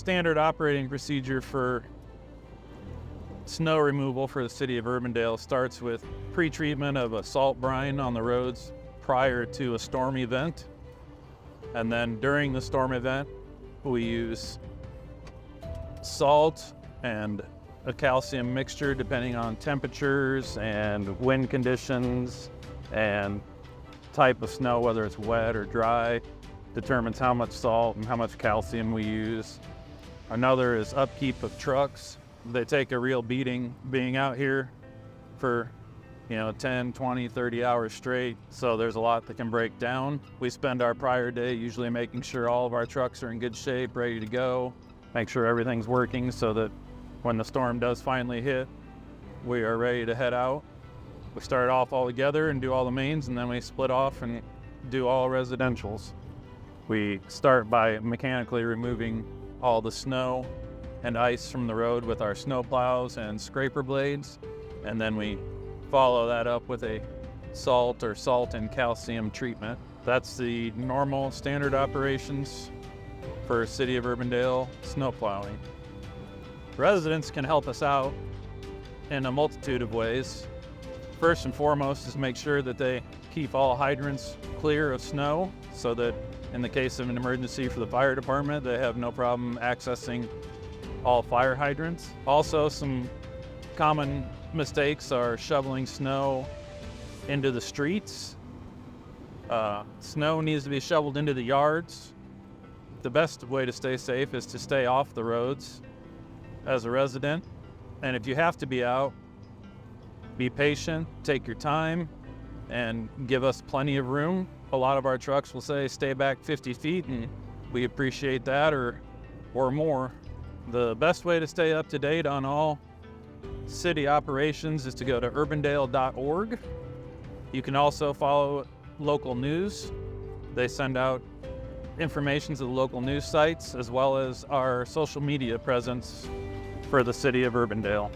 standard operating procedure for snow removal for the city of Urbandale starts with pre-treatment of a salt brine on the roads prior to a storm event. And then during the storm event, we use salt and a calcium mixture depending on temperatures and wind conditions and type of snow, whether it's wet or dry, determines how much salt and how much calcium we use. Another is upkeep of trucks. They take a real beating being out here for 10, 20, 30 hours straight. So there's a lot that can break down. We spend our prior day usually making sure all of our trucks are in good shape, ready to go, make sure everything's working so that when the storm does finally hit, we are ready to head out. We start off all together and do all the mains, and then we split off and do all residentials. We start by mechanically removing all the snow and ice from the road with our snow plows and scraper blades, and then we follow that up with a salt and calcium treatment. That's the normal standard operations for City of Urbandale snow plowing. Residents can help us out in a multitude of ways. First and foremost is make sure that they keep all hydrants clear of snow so that in the case of an emergency for the fire department, they have no problem accessing all fire hydrants. Also, some common mistakes are shoveling snow into the streets. Snow needs to be shoveled into the yards. The best way to stay safe is to stay off the roads as a resident. And if you have to be out, be patient, take your time, and give us plenty of room. A lot of our trucks will say stay back 50 feet, and we appreciate that or more. The best way to stay up to date on all city operations is to go to urbandale.org. You can also follow local news. They send out information to the local news sites as well as our social media presence for the City of Urbandale.